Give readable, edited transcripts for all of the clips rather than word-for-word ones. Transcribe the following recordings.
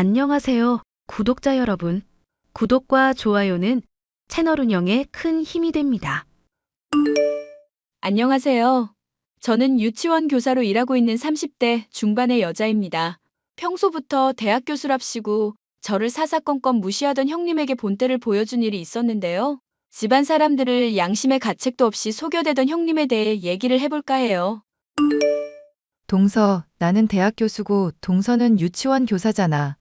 안녕하세요, 구독자 여러분. 구독과 좋아요는 채널 운영에 큰 힘이 됩니다. 안녕하세요. 저는 유치원 교사로 일하고 있는 30대 중반의 여자입니다. 평소부터 대학 교수랍시고 저를 사사건건 무시하던 형님에게 본때를 보여준 일이 있었는데요. 집안 사람들을 양심의 가책도 없이 속여대던 형님에 대해 얘기를 해볼까 해요. 동서, 나는 대학 교수고 동서는 유치원 교사잖아.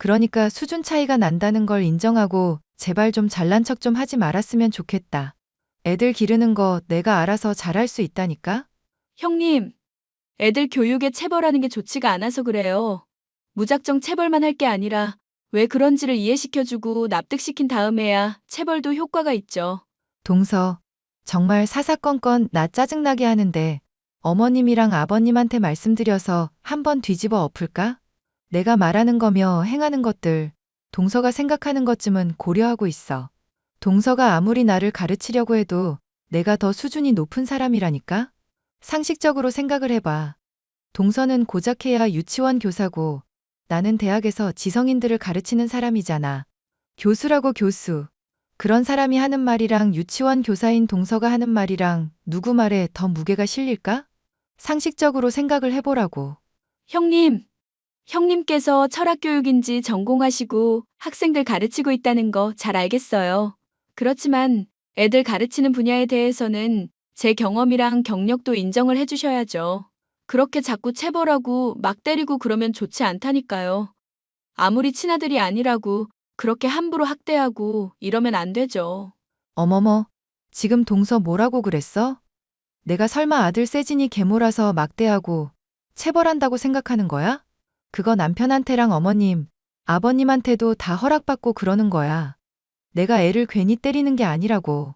그러니까 수준 차이가 난다는 걸 인정하고 제발 좀 잘난 척 좀 하지 말았으면 좋겠다. 애들 기르는 거 내가 알아서 잘할 수 있다니까? 형님, 애들 교육에 체벌하는 게 좋지가 않아서 그래요. 무작정 체벌만 할 게 아니라 왜 그런지를 이해시켜주고 납득시킨 다음에야 체벌도 효과가 있죠. 동서, 정말 사사건건 나 짜증나게 하는데 어머님이랑 아버님한테 말씀드려서 한번 뒤집어 엎을까? 내가 말하는 거며 행하는 것들, 동서가 생각하는 것쯤은 고려하고 있어. 동서가 아무리 나를 가르치려고 해도 내가 더 수준이 높은 사람이라니까? 상식적으로 생각을 해봐. 동서는 고작해야 유치원 교사고 나는 대학에서 지성인들을 가르치는 사람이잖아. 교수라고 교수. 그런 사람이 하는 말이랑 유치원 교사인 동서가 하는 말이랑 누구 말에 더 무게가 실릴까? 상식적으로 생각을 해보라고. 형님, 형님께서 철학교육인지 전공하시고 학생들 가르치고 있다는 거 잘 알겠어요. 그렇지만 애들 가르치는 분야에 대해서는 제 경험이랑 경력도 인정을 해주셔야죠. 그렇게 자꾸 체벌하고 막 때리고 그러면 좋지 않다니까요. 아무리 친아들이 아니라고 그렇게 함부로 학대하고 이러면 안 되죠. 어머머, 지금 동서 뭐라고 그랬어? 내가 설마 아들 세진이 계모라서 막대하고 체벌한다고 생각하는 거야? 그거 남편한테랑 어머님, 아버님한테도 다 허락받고 그러는 거야. 내가 애를 괜히 때리는 게 아니라고.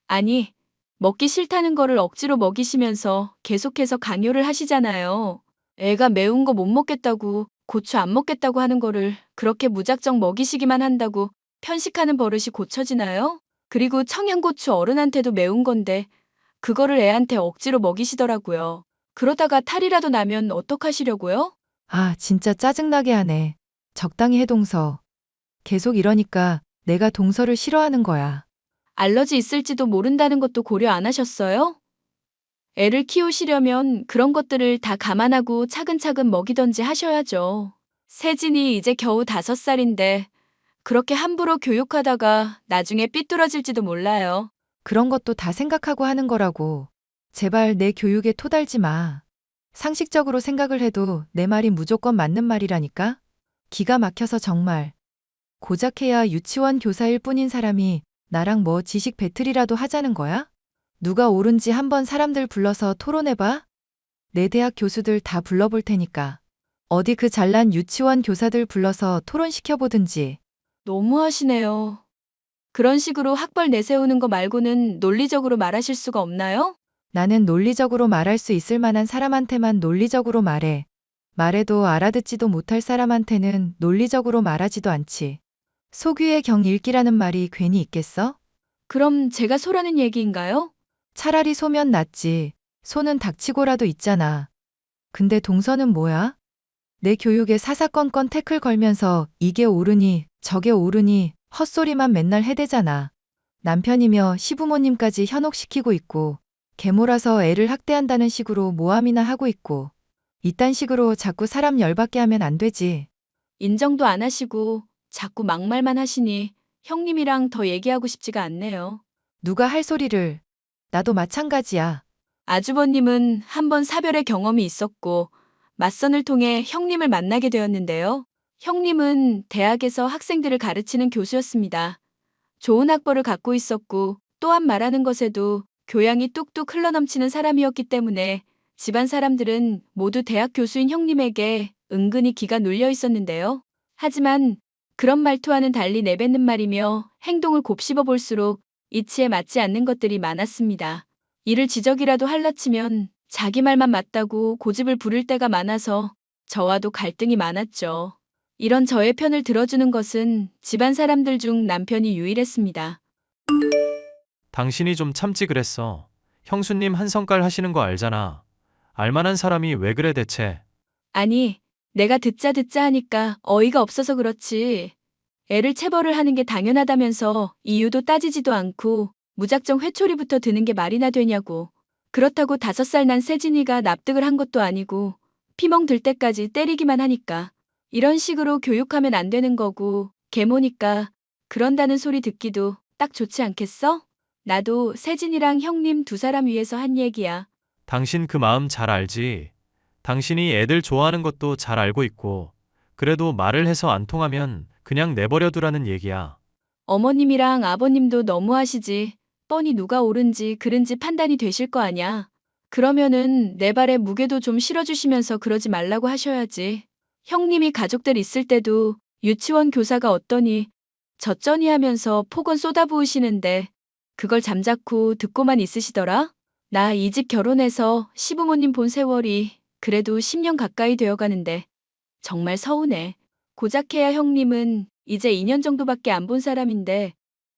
아니, 먹기 싫다는 거를 억지로 먹이시면서 계속해서 강요를 하시잖아요. 애가 매운 거 못 먹겠다고, 고추 안 먹겠다고 하는 거를 그렇게 무작정 먹이시기만 한다고 편식하는 버릇이 고쳐지나요? 그리고 청양고추 어른한테도 매운 건데, 그거를 애한테 억지로 먹이시더라고요. 그러다가 탈이라도 나면 어떡하시려고요? 아, 진짜 짜증나게 하네. 적당히 해, 동서. 계속 이러니까 내가 동서를 싫어하는 거야. 알러지 있을지도 모른다는 것도 고려 안 하셨어요? 애를 키우시려면 그런 것들을 다 감안하고 차근차근 먹이던지 하셔야죠. 세진이 이제 겨우 5살인데 그렇게 함부로 교육하다가 나중에 삐뚤어질지도 몰라요. 그런 것도 다 생각하고 하는 거라고. 제발 내 교육에 토달지 마. 상식적으로 생각을 해도 내 말이 무조건 맞는 말이라니까? 기가 막혀서 정말. 고작해야 유치원 교사일 뿐인 사람이 나랑 뭐 지식 배틀이라도 하자는 거야? 누가 옳은지 한번 사람들 불러서 토론해봐? 내 대학 교수들 다 불러볼 테니까. 어디 그 잘난 유치원 교사들 불러서 토론시켜보든지. 너무하시네요. 그런 식으로 학벌 내세우는 거 말고는 논리적으로 말하실 수가 없나요? 나는 논리적으로 말할 수 있을 만한 사람한테만 논리적으로 말해. 말해도 알아듣지도 못할 사람한테는 논리적으로 말하지도 않지. 소귀의 경 읽기라는 말이 괜히 있겠어? 그럼 제가 소라는 얘기인가요? 차라리 소면 낫지. 소는 닥치고라도 있잖아. 근데 동서는 뭐야? 내 교육에 사사건건 태클 걸면서 이게 옳으니 저게 옳으니 헛소리만 맨날 해대잖아. 남편이며 시부모님까지 현혹시키고 있고 계모라서 애를 학대한다는 식으로 모함이나 하고 있고 이딴 식으로 자꾸 사람 열받게 하면 안 되지. 인정도 안 하시고 자꾸 막말만 하시니 형님이랑 더 얘기하고 싶지가 않네요. 누가 할 소리를. 나도 마찬가지야. 아주버님은 한번 사별의 경험이 있었고 맞선을 통해 형님을 만나게 되었는데요. 형님은 대학에서 학생들을 가르치는 교수였습니다. 좋은 학벌을 갖고 있었고 또한 말하는 것에도 교양이 뚝뚝 흘러넘치는 사람이었기 때문에 집안 사람들은 모두 대학 교수인 형님에게 은근히 기가 눌려 있었는데요. 하지만 그런 말투와는 달리 내뱉는 말이며 행동을 곱씹어 볼수록 이치에 맞지 않는 것들이 많았습니다. 이를 지적이라도 할라치면 자기 말만 맞다고 고집을 부릴 때가 많아서 저와도 갈등이 많았죠. 이런 저의 편을 들어주는 것은 집안 사람들 중 남편이 유일했습니다. 당신이 좀 참지 그랬어. 형수님 한 성깔 하시는 거 알잖아. 알만한 사람이 왜 그래 대체. 아니, 내가 듣자 듣자 하니까 어이가 없어서 그렇지. 애를 체벌을 하는 게 당연하다면서 이유도 따지지도 않고 무작정 회초리부터 드는 게 말이나 되냐고. 그렇다고 5살 난 세진이가 납득을 한 것도 아니고 피멍 들 때까지 때리기만 하니까. 이런 식으로 교육하면 안 되는 거고 계모니까 그런다는 소리 듣기도 딱 좋지 않겠어? 나도 세진이랑 형님 2사람 위해서 한 얘기야. 당신 그 마음 잘 알지? 당신이 애들 좋아하는 것도 잘 알고 있고, 그래도 말을 해서 안 통하면 그냥 내버려 두라는 얘기야. 어머님이랑 아버님도 너무하시지. 뻔히 누가 옳은지 그른지 판단이 되실 거 아냐. 그러면은 내 발에 무게도 좀 실어주시면서 그러지 말라고 하셔야지. 형님이 가족들 있을 때도 유치원 교사가 어떠니 저쩌니 하면서 폭언 쏟아부으시는데 그걸 잠자코 듣고만 있으시더라? 나 이 집 결혼해서 시부모님 본 세월이 그래도 10년 가까이 되어 가는데 정말 서운해. 고작해야 형님은 이제 2년 정도밖에 안 본 사람인데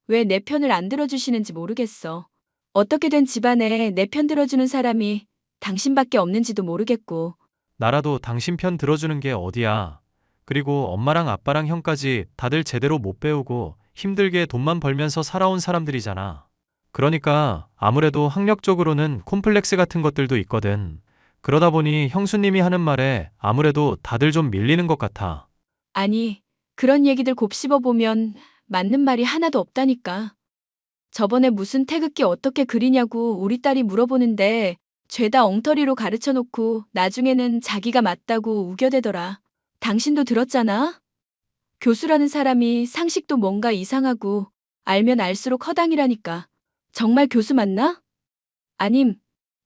왜 내 편을 안 들어주시는지 모르겠어. 어떻게 된 집안에 내 편 들어주는 사람이 당신밖에 없는지도 모르겠고. 나라도 당신 편 들어주는 게 어디야. 그리고 엄마랑 아빠랑 형까지 다들 제대로 못 배우고 힘들게 돈만 벌면서 살아온 사람들이잖아. 그러니까 아무래도 학력적으로는 콤플렉스 같은 것들도 있거든. 그러다 보니 형수님이 하는 말에 아무래도 다들 좀 밀리는 것 같아. 아니, 그런 얘기들 곱씹어 보면 맞는 말이 하나도 없다니까. 저번에 무슨 태극기 어떻게 그리냐고 우리 딸이 물어보는데 죄다 엉터리로 가르쳐 놓고 나중에는 자기가 맞다고 우겨대더라. 당신도 들었잖아? 교수라는 사람이 상식도 뭔가 이상하고 알면 알수록 허당이라니까. 정말 교수 맞나? 아님,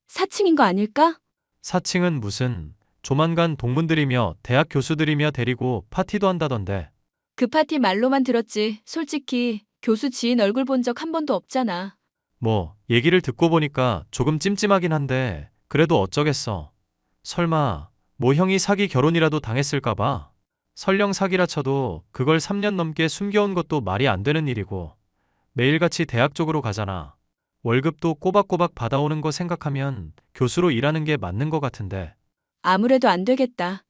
사칭인 거 아닐까? 사칭은 무슨, 조만간 동문들이며 대학 교수들이며 데리고 파티도 한다던데. 그 파티 말로만 들었지. 솔직히 교수 지인 얼굴 본 적 한 번도 없잖아. 뭐, 얘기를 듣고 보니까 조금 찜찜하긴 한데, 그래도 어쩌겠어. 설마, 뭐 형이 사기 결혼이라도 당했을까봐? 설령 사기라 쳐도 그걸 3년 넘게 숨겨온 것도 말이 안 되는 일이고, 매일같이 대학 쪽으로 가잖아. 월급도 꼬박꼬박 받아오는 거 생각하면 교수로 일하는 게 맞는 것 같은데. 아무래도 안 되겠다.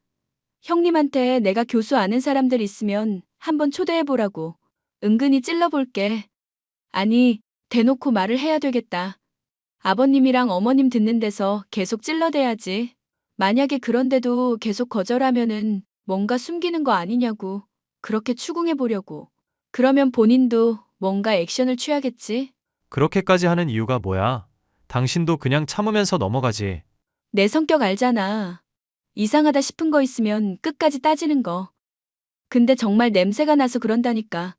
형님한테 내가 교수 아는 사람들 있으면 한번 초대해보라고. 은근히 찔러볼게. 아니, 대놓고 말을 해야 되겠다. 아버님이랑 어머님 듣는 데서 계속 찔러대야지. 만약에 그런데도 계속 거절하면은 뭔가 숨기는 거 아니냐고. 그렇게 추궁해보려고. 그러면 본인도 뭔가 액션을 취하겠지. 그렇게까지 하는 이유가 뭐야? 당신도 그냥 참으면서 넘어가지. 내 성격 알잖아. 이상하다 싶은 거 있으면 끝까지 따지는 거. 근데 정말 냄새가 나서 그런다니까.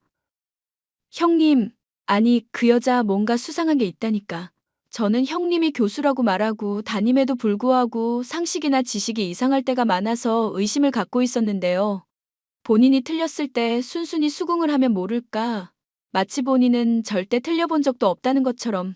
형님, 아니 그 여자 뭔가 수상한 게 있다니까. 저는 형님이 교수라고 말하고 담임에도 불구하고 상식이나 지식이 이상할 때가 많아서 의심을 갖고 있었는데요. 본인이 틀렸을 때 순순히 수긍을 하면 모를까. 마치 본인은 절대 틀려본 적도 없다는 것처럼.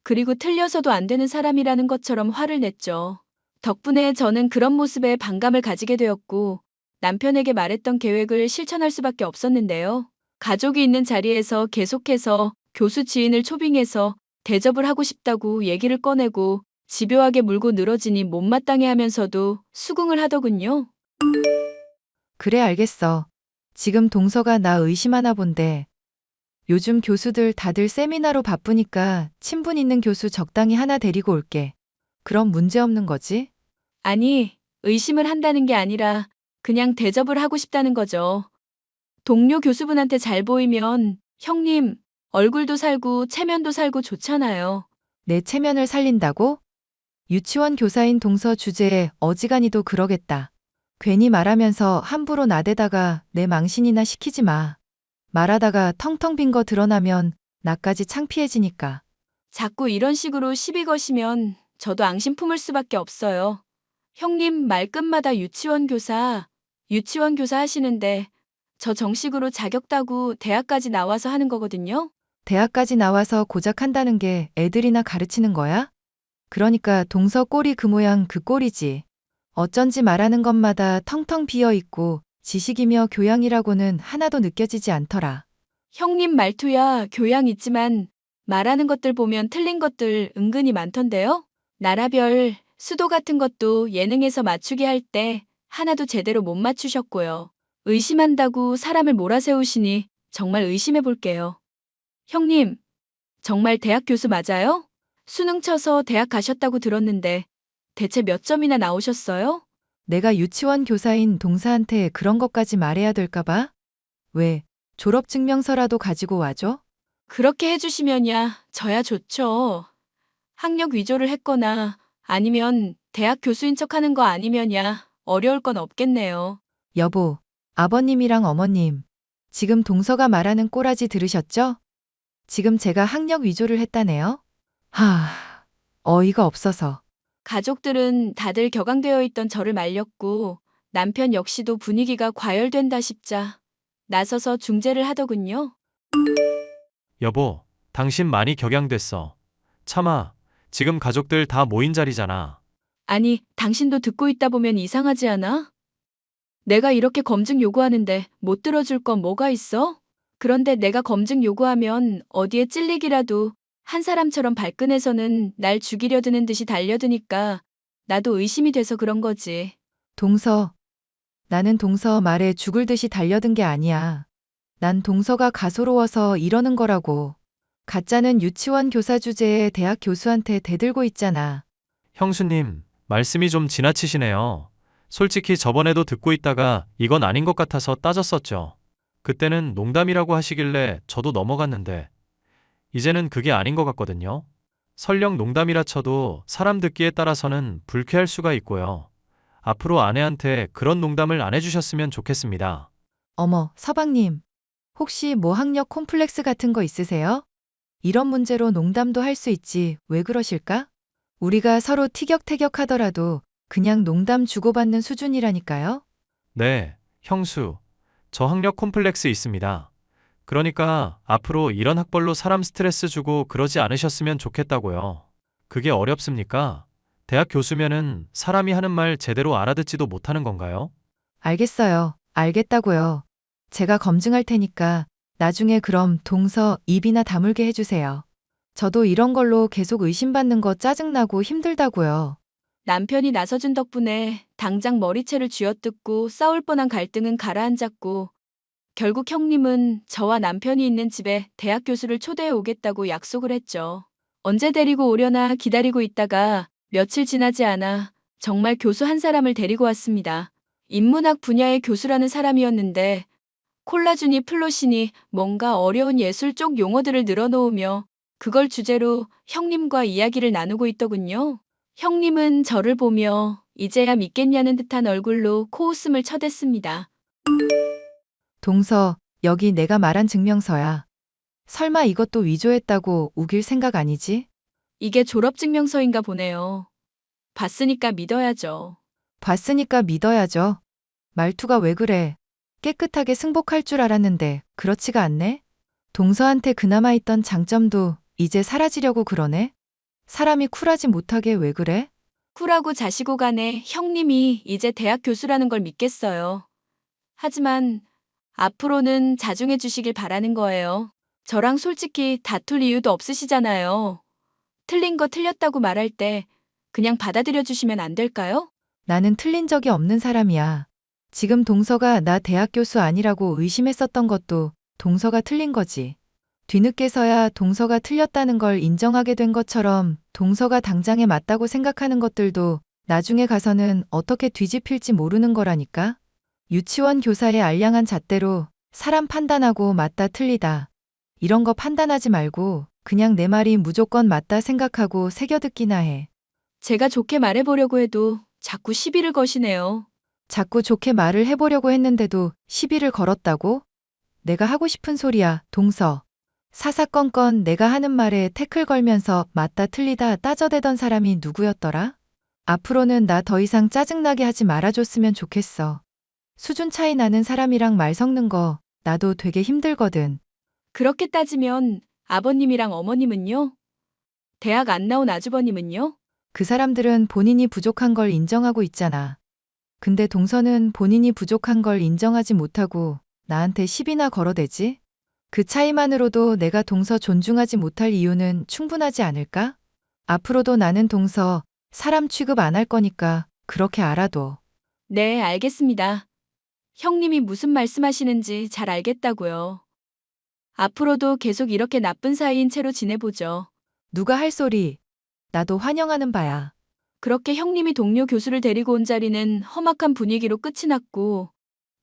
그리고 틀려서도 안 되는 사람이라는 것처럼 화를 냈죠. 덕분에 저는 그런 모습에 반감을 가지게 되었고 남편에게 말했던 계획을 실천할 수밖에 없었는데요. 가족이 있는 자리에서 계속해서 교수 지인을 초빙해서 대접을 하고 싶다고 얘기를 꺼내고 집요하게 물고 늘어지니 못마땅해 하면서도 수긍을 하더군요. 그래, 알겠어. 지금 동서가 나 의심하나 본데. 요즘 교수들 다들 세미나로 바쁘니까 친분 있는 교수 적당히 하나 데리고 올게. 그럼 문제 없는 거지? 아니, 의심을 한다는 게 아니라 그냥 대접을 하고 싶다는 거죠. 동료 교수분한테 잘 보이면 형님, 얼굴도 살고 체면도 살고 좋잖아요. 내 체면을 살린다고? 유치원 교사인 동서 주제에 어지간히도 그러겠다. 괜히 말하면서 함부로 나대다가 내 망신이나 시키지 마. 말하다가 텅텅 빈 거 드러나면 나까지 창피해지니까. 자꾸 이런 식으로 시비 거시면 저도 앙심 품을 수밖에 없어요. 형님 말끝마다 유치원 교사 하시는데 저 정식으로 자격 따고 대학까지 나와서 하는 거거든요. 대학까지 나와서 고작 한다는 게 애들이나 가르치는 거야? 그러니까 동서 꼴이 그 모양 그 꼴이지. 어쩐지 말하는 것마다 텅텅 비어 있고 지식이며 교양이라고는 하나도 느껴지지 않더라. 형님 말투야 교양 있지만 말하는 것들 보면 틀린 것들 은근히 많던데요. 나라별 수도 같은 것도 예능에서 맞추기 할 때 하나도 제대로 못 맞추셨고요. 의심한다고 사람을 몰아세우시니 정말 의심해 볼게요. 형님, 정말 대학 교수 맞아요? 수능 쳐서 대학 가셨다고 들었는데 대체 몇 점이나 나오셨어요? 내가 유치원 교사인 동사한테 그런 것까지 말해야 될까봐? 왜, 졸업증명서라도 가지고 와줘? 그렇게 해주시면야 저야 좋죠. 학력 위조를 했거나 아니면 대학 교수인 척하는 거 아니면야 어려울 건 없겠네요. 여보, 아버님이랑 어머님, 지금 동서가 말하는 꼬라지 들으셨죠? 지금 제가 학력 위조를 했다네요? 어이가 없어서. 가족들은 다들 격앙되어 있던 저를 말렸고 남편 역시도 분위기가 과열된다 싶자 나서서 중재를 하더군요. 여보, 당신 많이 격양됐어. 참아. 지금 가족들 다 모인 자리잖아. 아니, 당신도 듣고 있다 보면 이상하지 않아? 내가 이렇게 검증 요구하는데 못 들어줄 건 뭐가 있어? 그런데 내가 검증 요구하면 어디에 찔리기라도 한 사람처럼 발끈해서는 날 죽이려 드는 듯이 달려드니까 나도 의심이 돼서 그런 거지. 동서, 나는 동서 말에 죽을 듯이 달려든 게 아니야. 난 동서가 가소로워서 이러는 거라고. 가짜는 유치원 교사 주제에 대학 교수한테 대들고 있잖아. 형수님, 말씀이 좀 지나치시네요. 솔직히 저번에도 듣고 있다가 이건 아닌 것 같아서 따졌었죠. 그때는 농담이라고 하시길래 저도 넘어갔는데 이제는 그게 아닌 것 같거든요. 설령 농담이라 쳐도 사람 듣기에 따라서는 불쾌할 수가 있고요. 앞으로 아내한테 그런 농담을 안 해주셨으면 좋겠습니다. 어머, 서방님. 혹시 뭐 학력 콤플렉스 같은 거 있으세요? 이런 문제로 농담도 할 수 있지, 왜 그러실까? 우리가 서로 티격태격 하더라도 그냥 농담 주고받는 수준이라니까요? 네, 형수. 저 학력 콤플렉스 있습니다. 그러니까 앞으로 이런 학벌로 사람 스트레스 주고 그러지 않으셨으면 좋겠다고요. 그게 어렵습니까? 대학 교수면은 사람이 하는 말 제대로 알아듣지도 못하는 건가요? 알겠어요. 알겠다고요. 제가 검증할 테니까 나중에 그럼 동서 입이나 다물게 해주세요. 저도 이런 걸로 계속 의심받는 거 짜증나고 힘들다고요. 남편이 나서준 덕분에 당장 머리채를 쥐어뜯고 싸울 뻔한 갈등은 가라앉았고 결국 형님은 저와 남편이 있는 집에 대학 교수를 초대해 오겠다고 약속을 했죠. 언제 데리고 오려나 기다리고 있다가 며칠 지나지 않아 정말 교수 한 사람을 데리고 왔습니다. 인문학 분야의 교수라는 사람이었는데 콜라주니 플로시니 뭔가 어려운 예술 쪽 용어들을 늘어놓으며 그걸 주제로 형님과 이야기를 나누고 있더군요. 형님은 저를 보며 이제야 믿겠냐는 듯한 얼굴로 코웃음을 쳐댔습니다. 동서, 여기 내가 말한 증명서야. 설마 이것도 위조했다고 우길 생각 아니지? 이게 졸업증명서인가 보네요. 봤으니까 믿어야죠. 봤으니까 믿어야죠. 말투가 왜 그래? 깨끗하게 승복할 줄 알았는데 그렇지가 않네? 동서한테 그나마 있던 장점도 이제 사라지려고 그러네? 사람이 쿨하지 못하게 왜 그래? 쿨하고 자시고 간에 형님이 이제 대학 교수라는 걸 믿겠어요. 하지만 앞으로는 자중해 주시길 바라는 거예요. 저랑 솔직히 다툴 이유도 없으시잖아요. 틀린 거 틀렸다고 말할 때 그냥 받아들여 주시면 안 될까요? 나는 틀린 적이 없는 사람이야. 지금 동서가 나 대학 교수 아니라고 의심했었던 것도 동서가 틀린 거지. 뒤늦게서야 동서가 틀렸다는 걸 인정하게 된 것처럼 동서가 당장에 맞다고 생각하는 것들도 나중에 가서는 어떻게 뒤집힐지 모르는 거라니까. 유치원 교사의 알량한 잣대로 사람 판단하고 맞다 틀리다. 이런 거 판단하지 말고 그냥 내 말이 무조건 맞다 생각하고 새겨듣기나 해. 제가 좋게 말해보려고 해도 자꾸 시비를 거시네요. 자꾸 좋게 말을 해보려고 했는데도 시비를 걸었다고? 내가 하고 싶은 소리야, 동서. 사사건건 내가 하는 말에 태클 걸면서 맞다 틀리다 따져대던 사람이 누구였더라? 앞으로는 나 더 이상 짜증나게 하지 말아줬으면 좋겠어. 수준 차이 나는 사람이랑 말 섞는 거 나도 되게 힘들거든. 그렇게 따지면 아버님이랑 어머님은요? 대학 안 나온 아주버님은요? 그 사람들은 본인이 부족한 걸 인정하고 있잖아. 근데 동서는 본인이 부족한 걸 인정하지 못하고 나한테 시비나 걸어대지? 그 차이만으로도 내가 동서 존중하지 못할 이유는 충분하지 않을까? 앞으로도 나는 동서 사람 취급 안 할 거니까 그렇게 알아둬. 네, 알겠습니다. 형님이 무슨 말씀하시는지 잘 알겠다고요. 앞으로도 계속 이렇게 나쁜 사이인 채로 지내보죠. 누가 할 소리. 나도 환영하는 바야. 그렇게 형님이 동료 교수를 데리고 온 자리는 험악한 분위기로 끝이 났고,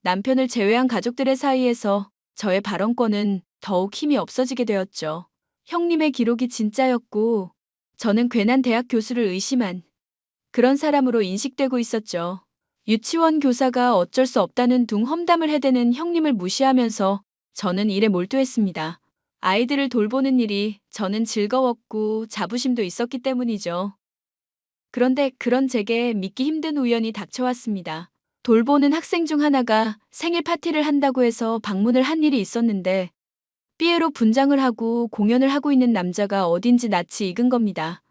남편을 제외한 가족들의 사이에서 저의 발언권은 더욱 힘이 없어지게 되었죠. 형님의 기록이 진짜였고, 저는 괜한 대학 교수를 의심한 그런 사람으로 인식되고 있었죠. 유치원 교사가 어쩔 수 없다는 둥 험담을 해대는 형님을 무시하면서 저는 일에 몰두했습니다. 아이들을 돌보는 일이 저는 즐거웠고 자부심도 있었기 때문이죠. 그런데 그런 제게 믿기 힘든 우연이 닥쳐왔습니다. 돌보는 학생 중 하나가 생일 파티를 한다고 해서 방문을 한 일이 있었는데 삐에로 분장을 하고 공연을 하고 있는 남자가 어딘지 낯이 익은 겁니다.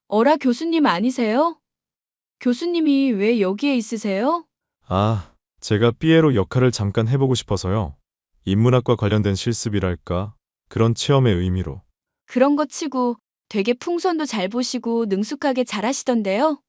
어라, 교수님 아니세요? 교수님이 왜 여기에 있으세요? 아, 제가 삐에로 역할을 잠깐 해보고 싶어서요. 인문학과 관련된 실습이랄까? 그런 체험의 의미로. 그런 거 치고 되게 풍선도 잘 보시고 능숙하게 잘하시던데요?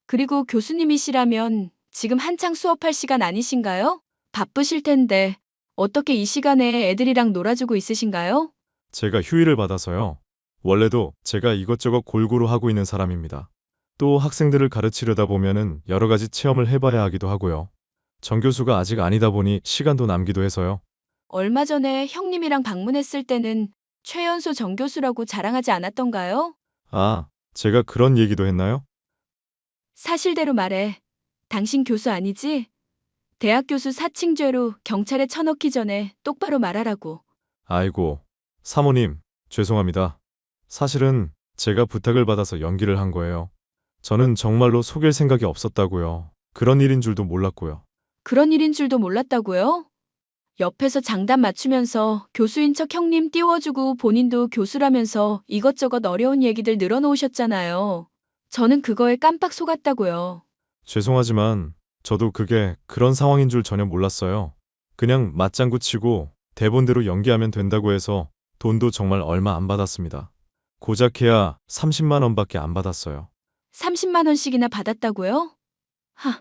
그리고 교수님이시라면 지금 한창 수업할 시간 아니신가요? 바쁘실 텐데 어떻게 이 시간에 애들이랑 놀아주고 있으신가요? 제가 휴일을 받아서요. 원래도 제가 이것저것 골고루 하고 있는 사람입니다. 또 학생들을 가르치려다 보면은 여러 가지 체험을 해봐야 하기도 하고요. 정 교수가 아직 아니다 보니 시간도 남기도 해서요. 얼마 전에 형님이랑 방문했을 때는 최연소 정교수라고 자랑하지 않았던가요? 아, 제가 그런 얘기도 했나요? 사실대로 말해. 당신 교수 아니지? 대학 교수 사칭죄로 경찰에 쳐넣기 전에 똑바로 말하라고. 아이고, 사모님, 죄송합니다. 사실은 제가 부탁을 받아서 연기를 한 거예요. 저는 정말로 속일 생각이 없었다고요. 그런 일인 줄도 몰랐고요. 그런 일인 줄도 몰랐다고요? 옆에서 장단 맞추면서 교수인 척 형님 띄워주고 본인도 교수라면서 이것저것 어려운 얘기들 늘어놓으셨잖아요. 저는 그거에 깜빡 속았다고요. 죄송하지만 저도 그게 그런 상황인 줄 전혀 몰랐어요. 그냥 맞장구 치고 대본대로 연기하면 된다고 해서 돈도 정말 얼마 안 받았습니다. 고작 해야 30만 원밖에 안 받았어요. 30만 원씩이나 받았다고요? 하,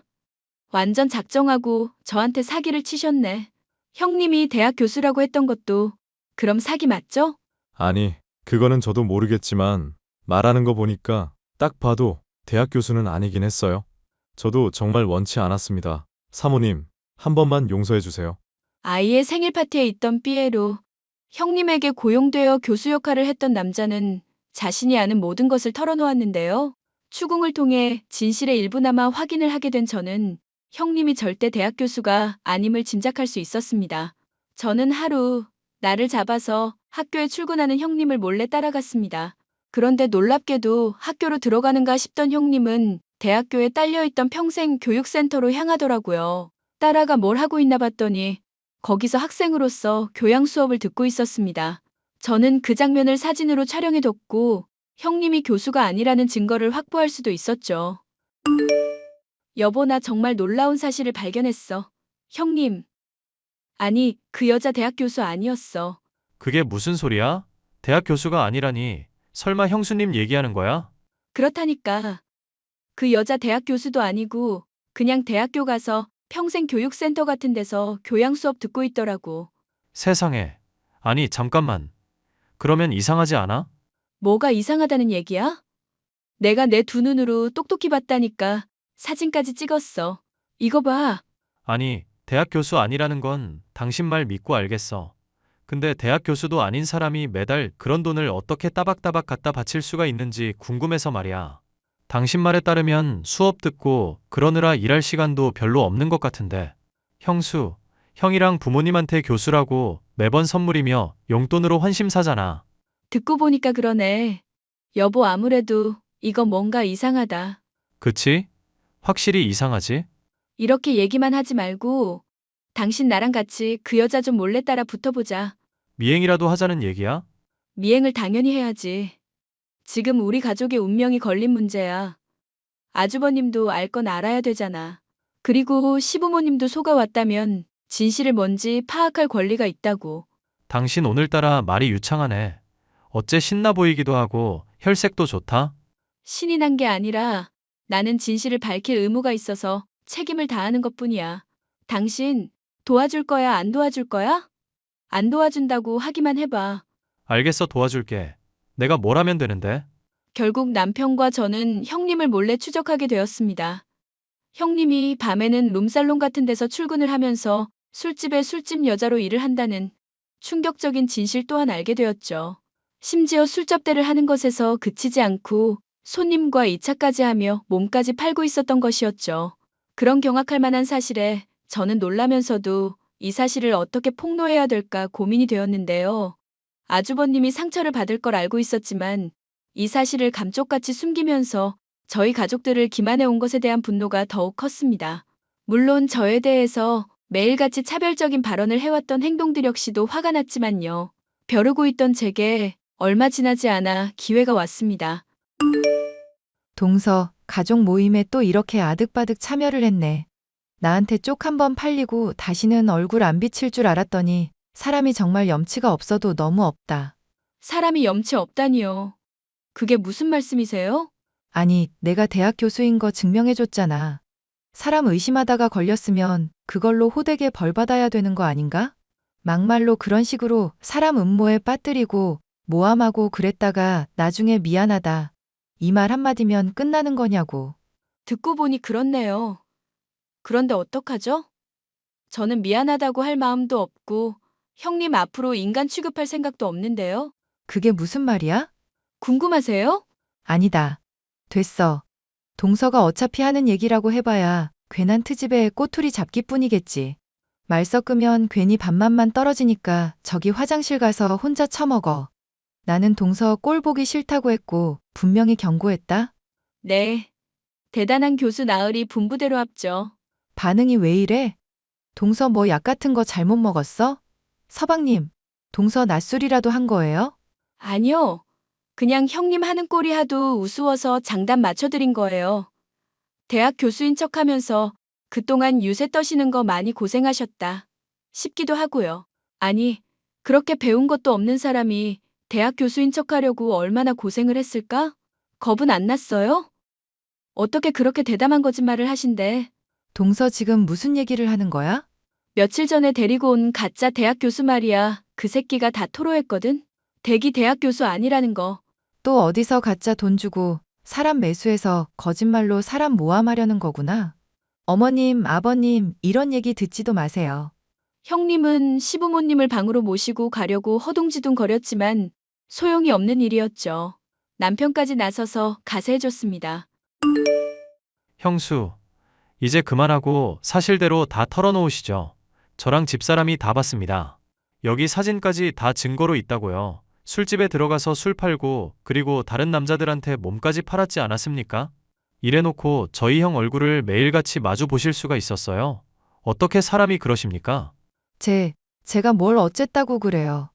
완전 작정하고 저한테 사기를 치셨네. 형님이 대학 교수라고 했던 것도 그럼 사기 맞죠? 아니, 그거는 저도 모르겠지만 말하는 거 보니까 딱 봐도 대학 교수는 아니긴 했어요. 저도 정말 원치 않았습니다. 사모님, 한 번만 용서해 주세요. 아이의 생일 파티에 있던 삐에로 형님에게 고용되어 교수 역할을 했던 남자는 자신이 아는 모든 것을 털어놓았는데요. 추궁을 통해 진실의 일부나마 확인을 하게 된 저는 형님이 절대 대학 교수가 아님을 짐작할 수 있었습니다. 저는 하루 나를 잡아서 학교에 출근하는 형님을 몰래 따라갔습니다. 그런데 놀랍게도 학교로 들어가는가 싶던 형님은 대학교에 딸려있던 평생 교육센터로 향하더라고요. 딸아가 뭘 하고 있나 봤더니 거기서 학생으로서 교양 수업을 듣고 있었습니다. 저는 그 장면을 사진으로 촬영해뒀고 형님이 교수가 아니라는 증거를 확보할 수도 있었죠. 여보, 나 정말 놀라운 사실을 발견했어. 형님. 아니, 그 여자 대학 교수 아니었어. 그게 무슨 소리야? 대학 교수가 아니라니. 설마 형수님 얘기하는 거야? 그렇다니까. 그 여자 대학 교수도 아니고 그냥 대학교 가서 평생 교육센터 같은 데서 교양 수업 듣고 있더라고. 세상에. 아니, 잠깐만. 그러면 이상하지 않아? 뭐가 이상하다는 얘기야? 내가 내 두 눈으로 똑똑히 봤다니까. 사진까지 찍었어. 이거 봐. 아니, 대학 교수 아니라는 건 당신 말 믿고 알겠어. 근데 대학 교수도 아닌 사람이 매달 그런 돈을 어떻게 따박따박 갖다 바칠 수가 있는지 궁금해서 말이야. 당신 말에 따르면 수업 듣고 그러느라 일할 시간도 별로 없는 것 같은데. 형수, 형이랑 부모님한테 교수라고 매번 선물이며 용돈으로 환심 사잖아. 듣고 보니까 그러네. 여보, 아무래도 이거 뭔가 이상하다. 그치? 확실히 이상하지? 이렇게 얘기만 하지 말고 당신 나랑 같이 그 여자 좀 몰래 따라 붙어보자. 미행이라도 하자는 얘기야? 미행을 당연히 해야지. 지금 우리 가족의 운명이 걸린 문제야. 아주버님도 알 건 알아야 되잖아. 그리고 시부모님도 속아왔다면 진실을 뭔지 파악할 권리가 있다고. 당신 오늘따라 말이 유창하네. 어째 신나 보이기도 하고 혈색도 좋다? 신이 난 게 아니라 나는 진실을 밝힐 의무가 있어서 책임을 다하는 것뿐이야. 당신 도와줄 거야, 안 도와줄 거야? 안 도와준다고 하기만 해봐. 알겠어, 도와줄게. 내가 뭘 하면 되는데? 결국 남편과 저는 형님을 몰래 추적하게 되었습니다. 형님이 밤에는 룸살롱 같은 데서 출근을 하면서 술집에 술집 여자로 일을 한다는 충격적인 진실 또한 알게 되었죠. 심지어 술접대를 하는 것에서 그치지 않고 손님과 2차까지 하며 몸까지 팔고 있었던 것이었죠. 그런 경악할 만한 사실에 저는 놀라면서도 이 사실을 어떻게 폭로해야 될까 고민이 되었는데요. 아주버님이 상처를 받을 걸 알고 있었지만 이 사실을 감쪽같이 숨기면서 저희 가족들을 기만해 온 것에 대한 분노가 더욱 컸습니다. 물론 저에 대해서 매일같이 차별적인 발언을 해왔던 행동들 역시도 화가 났지만요. 벼르고 있던 제게 얼마 지나지 않아 기회가 왔습니다. 동서, 가족 모임에 또 이렇게 아득바득 참여를 했네. 나한테 쪽 한 번 팔리고 다시는 얼굴 안 비칠 줄 알았더니 사람이 정말 염치가 없어도 너무 없다. 사람이 염치 없다니요. 그게 무슨 말씀이세요? 아니, 내가 대학 교수인 거 증명해줬잖아. 사람 의심하다가 걸렸으면 그걸로 호되게 벌 받아야 되는 거 아닌가? 막말로 그런 식으로 사람 음모에 빠뜨리고 모함하고 그랬다가 나중에 미안하다. 이 말 한마디면 끝나는 거냐고. 듣고 보니 그렇네요. 그런데 어떡하죠? 저는 미안하다고 할 마음도 없고 형님 앞으로 인간 취급할 생각도 없는데요. 그게 무슨 말이야? 궁금하세요? 아니다. 됐어. 동서가 어차피 하는 얘기라고 해봐야 괜한 트집에 꼬투리 잡기뿐이겠지. 말 섞으면 괜히 밥맛만 떨어지니까 저기 화장실 가서 혼자 처먹어. 나는 동서 꼴 보기 싫다고 했고 분명히 경고했다. 네. 대단한 교수 나으리 분부대로 합죠. 반응이 왜 이래? 동서 뭐 약 같은 거 잘못 먹었어? 서방님, 동서 낯술이라도 한 거예요? 아니요. 그냥 형님 하는 꼴이 하도 우스워서 장단 맞춰드린 거예요. 대학 교수인 척하면서 그동안 유세 떠시는 거 많이 고생하셨다 싶기도 하고요. 아니, 그렇게 배운 것도 없는 사람이 대학 교수인 척하려고 얼마나 고생을 했을까? 겁은 안 났어요? 어떻게 그렇게 대담한 거짓말을 하신대? 동서 지금 무슨 얘기를 하는 거야? 며칠 전에 데리고 온 가짜 대학 교수 말이야. 그 새끼가 다 토로했거든. 대기 대학 교수 아니라는 거. 또 어디서 가짜 돈 주고 사람 매수해서 거짓말로 사람 모함하려는 거구나. 어머님, 아버님, 이런 얘기 듣지도 마세요. 형님은 시부모님을 방으로 모시고 가려고 허둥지둥 거렸지만 소용이 없는 일이었죠. 남편까지 나서서 가세해줬습니다. 형수, 이제 그만하고 사실대로 다 털어놓으시죠. 저랑 집사람이 다 봤습니다. 여기 사진까지 다 증거로 있다고요. 술집에 들어가서 술 팔고 그리고 다른 남자들한테 몸까지 팔았지 않았습니까? 이래놓고 저희 형 얼굴을 매일같이 마주 보실 수가 있었어요. 어떻게 사람이 그러십니까? 제가 뭘 어쨌다고 그래요.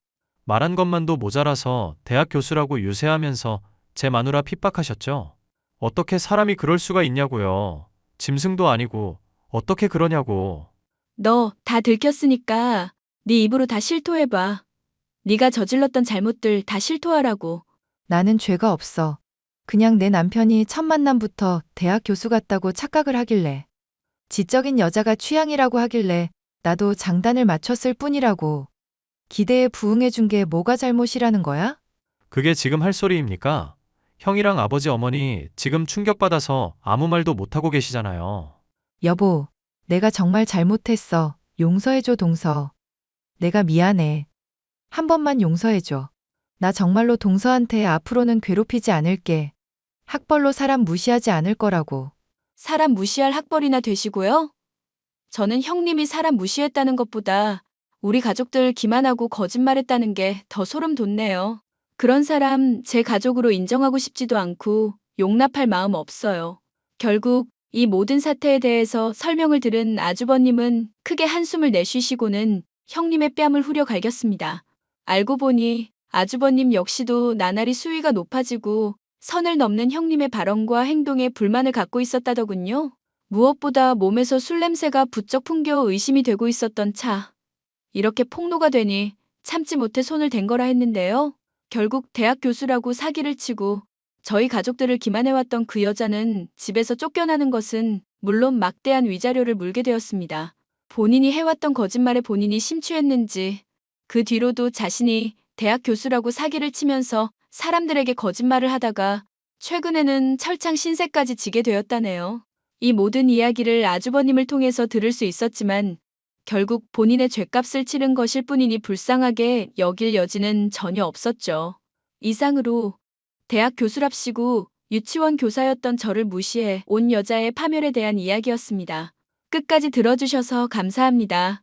말한 것만도 모자라서 대학 교수라고 유세하면서 제 마누라 핍박하셨죠? 어떻게 사람이 그럴 수가 있냐고요. 짐승도 아니고 어떻게 그러냐고. 너 다 들켰으니까 네 입으로 다 실토해봐. 네가 저질렀던 잘못들 다 실토하라고. 나는 죄가 없어. 그냥 내 남편이 첫 만남부터 대학 교수 같다고 착각을 하길래. 지적인 여자가 취향이라고 하길래 나도 장단을 맞췄을 뿐이라고. 기대에 부응해 준 게 뭐가 잘못이라는 거야? 그게 지금 할 소리입니까? 형이랑 아버지 어머니 지금 충격받아서 아무 말도 못하고 계시잖아요. 여보, 내가 정말 잘못했어. 용서해줘, 동서. 내가 미안해. 한 번만 용서해줘. 나 정말로 동서한테 앞으로는 괴롭히지 않을게. 학벌로 사람 무시하지 않을 거라고. 사람 무시할 학벌이나 되시고요. 저는 형님이 사람 무시했다는 것보다 우리 가족들 기만하고 거짓말했다는 게 더 소름 돋네요. 그런 사람 제 가족으로 인정하고 싶지도 않고 용납할 마음 없어요. 결국 이 모든 사태에 대해서 설명을 들은 아주버님은 크게 한숨을 내쉬시고는 형님의 뺨을 후려 갈겼습니다. 알고 보니 아주버님 역시도 나날이 수위가 높아지고 선을 넘는 형님의 발언과 행동에 불만을 갖고 있었다더군요. 무엇보다 몸에서 술 냄새가 부쩍 풍겨 의심이 되고 있었던 차. 이렇게 폭로가 되니 참지 못해 손을 댄 거라 했는데요. 결국 대학 교수라고 사기를 치고 저희 가족들을 기만해왔던 그 여자는 집에서 쫓겨나는 것은 물론 막대한 위자료를 물게 되었습니다. 본인이 해왔던 거짓말에 본인이 심취했는지 그 뒤로도 자신이 대학 교수라고 사기를 치면서 사람들에게 거짓말을 하다가 최근에는 철창 신세까지 지게 되었다네요. 이 모든 이야기를 아주버님을 통해서 들을 수 있었지만 결국 본인의 죗값을 치른 것일 뿐이니 불쌍하게 여길 여지는 전혀 없었죠. 이상으로 대학 교수랍시고 유치원 교사였던 저를 무시해 온 여자의 파멸에 대한 이야기였습니다. 끝까지 들어주셔서 감사합니다.